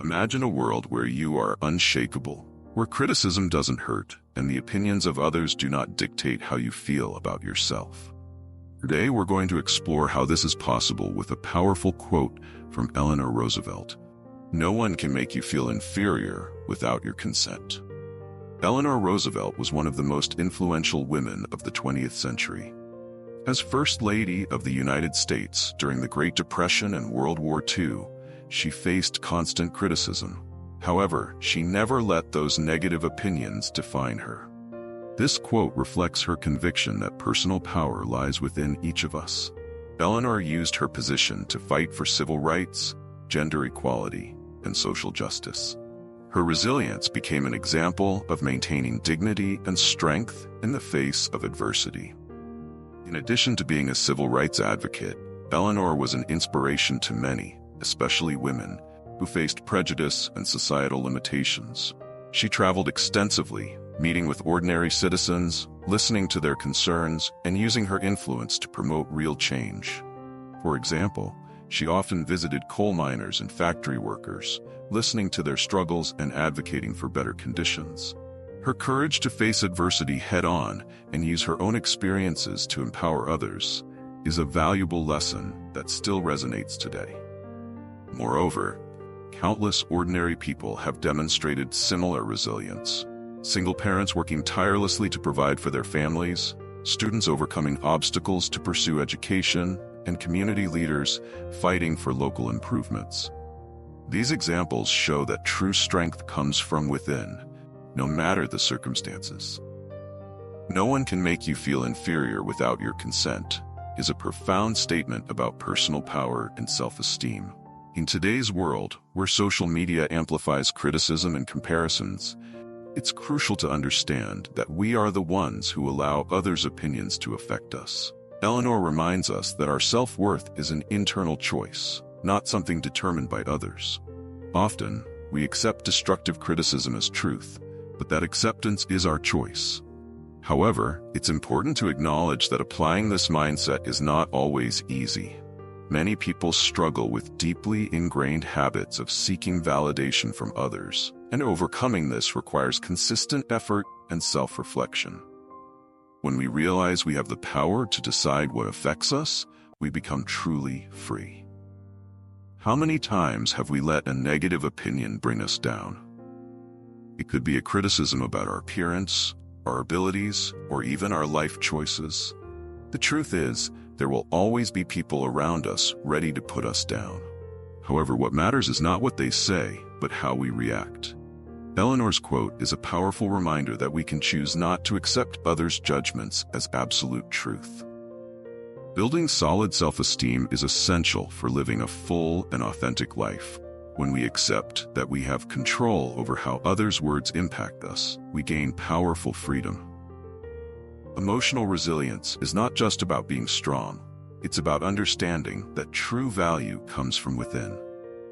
Imagine a world where you are unshakable, where criticism doesn't hurt, and the opinions of others do not dictate how you feel about yourself. Today, we're going to explore how this is possible with a powerful quote from Eleanor Roosevelt. No one can make you feel inferior without your consent. Eleanor Roosevelt was one of the most influential women of the 20th century. As First Lady of the United States during the Great Depression and World War II, she faced constant criticism. However, she never let those negative opinions define her. This quote reflects her conviction that personal power lies within each of us. Eleanor used her position to fight for civil rights, gender equality, and social justice. Her resilience became an example of maintaining dignity and strength in the face of adversity. In addition to being a civil rights advocate, Eleanor was an inspiration to many, especially women, who faced prejudice and societal limitations. She traveled extensively, meeting with ordinary citizens, listening to their concerns, and using her influence to promote real change. For example, she often visited coal miners and factory workers, listening to their struggles and advocating for better conditions. Her courage to face adversity head-on and use her own experiences to empower others is a valuable lesson that still resonates today. Moreover, countless ordinary people have demonstrated similar resilience. Single parents working tirelessly to provide for their families, students overcoming obstacles to pursue education, and community leaders fighting for local improvements. These examples show that true strength comes from within, no matter the circumstances. No one can make you feel inferior without your consent is a profound statement about personal power and self-esteem. In today's world, where social media amplifies criticism and comparisons, it's crucial to understand that we are the ones who allow others' opinions to affect us. Eleanor reminds us that our self-worth is an internal choice, not something determined by others. Often, we accept destructive criticism as truth, but that acceptance is our choice. However, it's important to acknowledge that applying this mindset is not always easy. Many people struggle with deeply ingrained habits of seeking validation from others, and overcoming this requires consistent effort and self-reflection. When we realize we have the power to decide what affects us, we become truly free. How many times have we let a negative opinion bring us down? It could be a criticism about our appearance, our abilities, or even our life choices. The truth is, there will always be people around us ready to put us down. However, what matters is not what they say, but how we react. Eleanor's quote is a powerful reminder that we can choose not to accept others' judgments as absolute truth. Building solid self-esteem is essential for living a full and authentic life. When we accept that we have control over how others' words impact us, we gain powerful freedom. Emotional resilience is not just about being strong. It's about understanding that true value comes from within.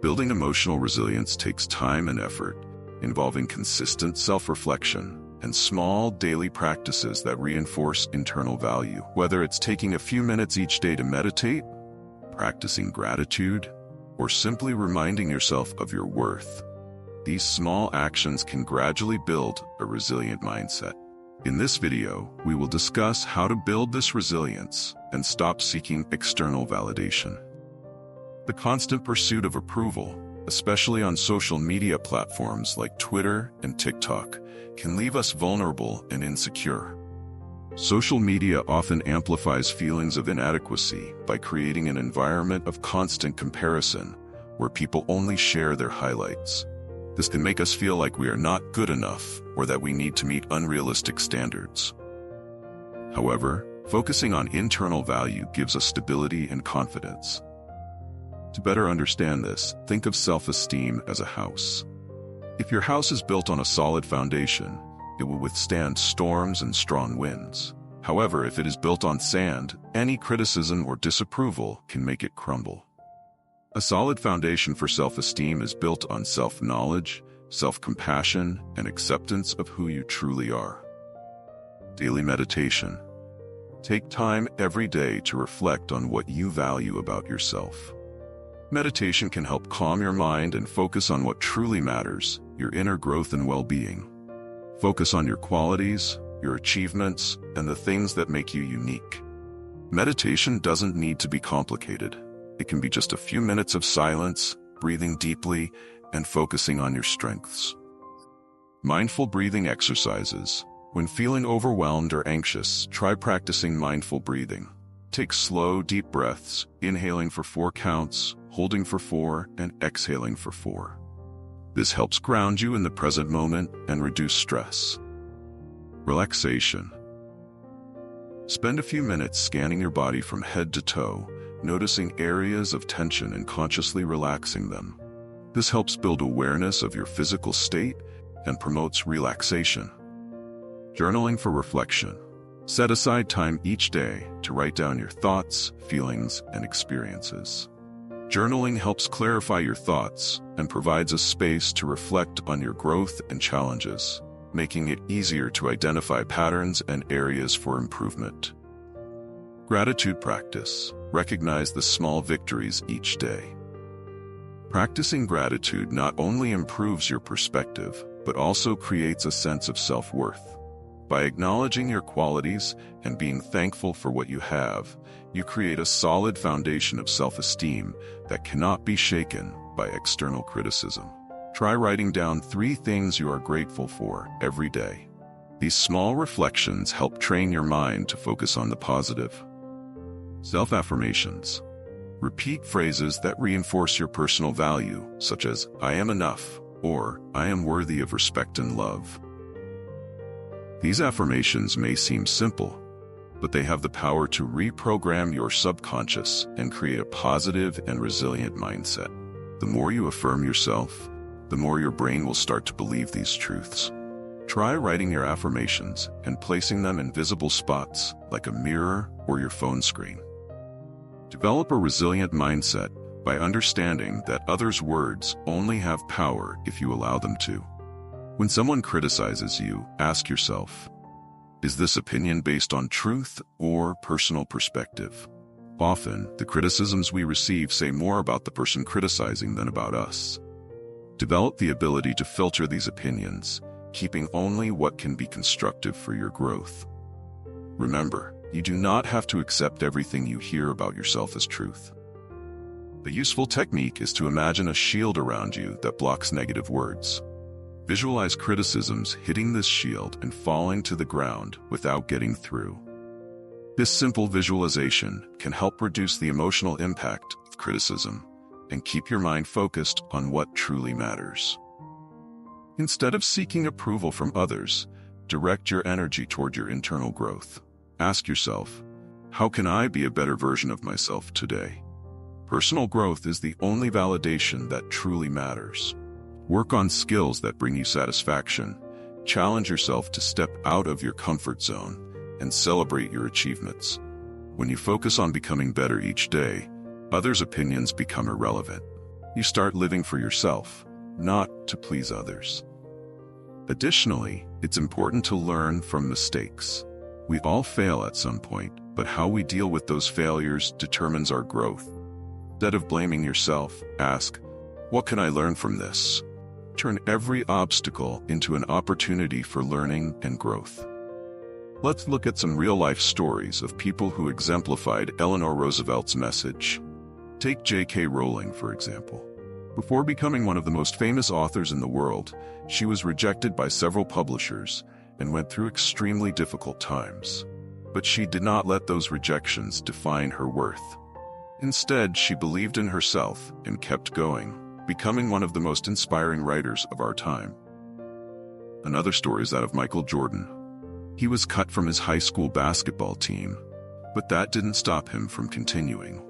Building emotional resilience takes time and effort, involving consistent self-reflection and small daily practices that reinforce internal value. Whether it's taking a few minutes each day to meditate, practicing gratitude, or simply reminding yourself of your worth, these small actions can gradually build a resilient mindset. In this video, we will discuss how to build this resilience and stop seeking external validation. The constant pursuit of approval, especially on social media platforms like Twitter and TikTok, can leave us vulnerable and insecure. Social media often amplifies feelings of inadequacy by creating an environment of constant comparison where people only share their highlights. This can make us feel like we are not good enough or that we need to meet unrealistic standards. However, focusing on internal value gives us stability and confidence. To better understand this, think of self-esteem as a house. If your house is built on a solid foundation, it will withstand storms and strong winds. However, if it is built on sand, any criticism or disapproval can make it crumble. A solid foundation for self-esteem is built on self-knowledge, self-compassion, and acceptance of who you truly are. Daily meditation. Take time every day to reflect on what you value about yourself. Meditation can help calm your mind and focus on what truly matters, your inner growth and well-being. Focus on your qualities, your achievements, and the things that make you unique. Meditation doesn't need to be complicated. It can be just a few minutes of silence, breathing deeply, and focusing on your strengths. Mindful breathing exercises. When feeling overwhelmed or anxious, try practicing mindful breathing. Take slow, deep breaths, inhaling for 4 counts, holding for 4, and exhaling for 4. This helps ground you in the present moment and reduce stress. Relaxation. Spend a few minutes scanning your body from head to toe, noticing areas of tension and consciously relaxing them. This helps build awareness of your physical state and promotes relaxation. Journaling for reflection. Set aside time each day to write down your thoughts, feelings, and experiences. Journaling helps clarify your thoughts and provides a space to reflect on your growth and challenges, making it easier to identify patterns and areas for improvement. Gratitude practice. Recognize the small victories each day. Practicing gratitude not only improves your perspective, but also creates a sense of self-worth. By acknowledging your qualities and being thankful for what you have, you create a solid foundation of self-esteem that cannot be shaken by external criticism. Try writing down 3 things you are grateful for every day. These small reflections help train your mind to focus on the positive. Self-affirmations. Repeat phrases that reinforce your personal value, such as, "I am enough," or "I am worthy of respect and love." These affirmations may seem simple, but they have the power to reprogram your subconscious and create a positive and resilient mindset. The more you affirm yourself, the more your brain will start to believe these truths. Try writing your affirmations and placing them in visible spots, like a mirror or your phone screen. Develop a resilient mindset by understanding that others' words only have power if you allow them to. When someone criticizes you, ask yourself, is this opinion based on truth or personal perspective? Often, the criticisms we receive say more about the person criticizing than about us. Develop the ability to filter these opinions, keeping only what can be constructive for your growth. Remember, you do not have to accept everything you hear about yourself as truth. The useful technique is to imagine a shield around you that blocks negative words. Visualize criticisms hitting this shield and falling to the ground without getting through. This simple visualization can help reduce the emotional impact of criticism and keep your mind focused on what truly matters. Instead of seeking approval from others, direct your energy toward your internal growth. Ask yourself, how can I be a better version of myself today? Personal growth is the only validation that truly matters. Work on skills that bring you satisfaction, challenge yourself to step out of your comfort zone, and celebrate your achievements. When you focus on becoming better each day, others' opinions become irrelevant. You start living for yourself, not to please others. Additionally, it's important to learn from mistakes. We all fail at some point, but how we deal with those failures determines our growth. Instead of blaming yourself, ask, what can I learn from this? Turn every obstacle into an opportunity for learning and growth. Let's look at some real-life stories of people who exemplified Eleanor Roosevelt's message. Take J.K. Rowling, for example. Before becoming one of the most famous authors in the world, she was rejected by several publishers and went through extremely difficult times. But she did not let those rejections define her worth. Instead, she believed in herself and kept going, becoming one of the most inspiring writers of our time. Another story is that of Michael Jordan. He was cut from his high school basketball team, but that didn't stop him from continuing.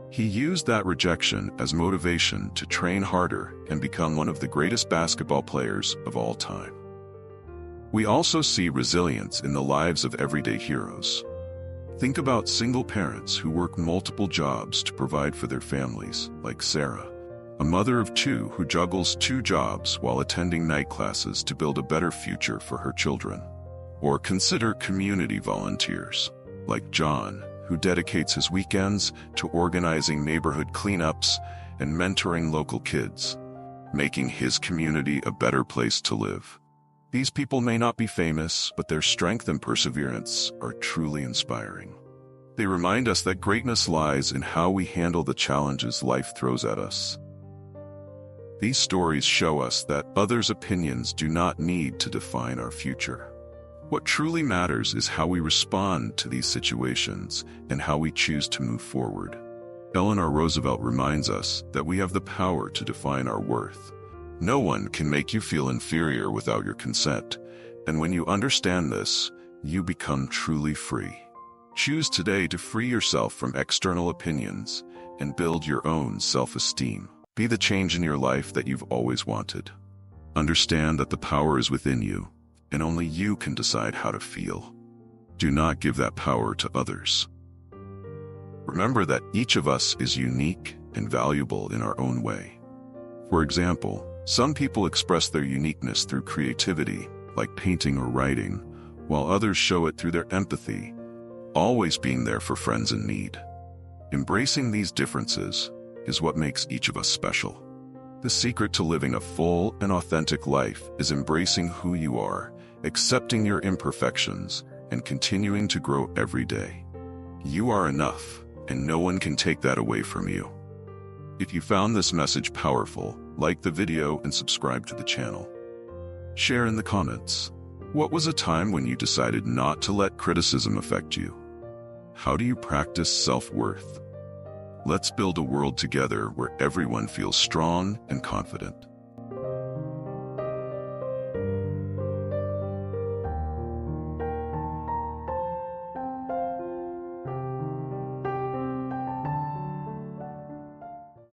He used that rejection as motivation to train harder and become one of the greatest basketball players of all time. We also see resilience in the lives of everyday heroes. Think about single parents who work multiple jobs to provide for their families, like Sarah, a mother of 2 who juggles 2 jobs while attending night classes to build a better future for her children. Or consider community volunteers, like John, who dedicates his weekends to organizing neighborhood cleanups and mentoring local kids, making his community a better place to live. These people may not be famous, but their strength and perseverance are truly inspiring. They remind us that greatness lies in how we handle the challenges life throws at us. These stories show us that others' opinions do not need to define our future. What truly matters is how we respond to these situations and how we choose to move forward. Eleanor Roosevelt reminds us that we have the power to define our worth. No one can make you feel inferior without your consent, and when you understand this, you become truly free. Choose today to free yourself from external opinions and build your own self-esteem. Be the change in your life that you've always wanted. Understand that the power is within you, and only you can decide how to feel. Do not give that power to others. Remember that each of us is unique and valuable in our own way. For example, some people express their uniqueness through creativity, like painting or writing, while others show it through their empathy, always being there for friends in need. Embracing these differences is what makes each of us special. The secret to living a full and authentic life is embracing who you are, accepting your imperfections, and continuing to grow every day. You are enough, and no one can take that away from you. If you found this message powerful, like the video and subscribe to the channel. Share in the comments. What was a time when you decided not to let criticism affect you? How do you practice self-worth? Let's build a world together where everyone feels strong and confident.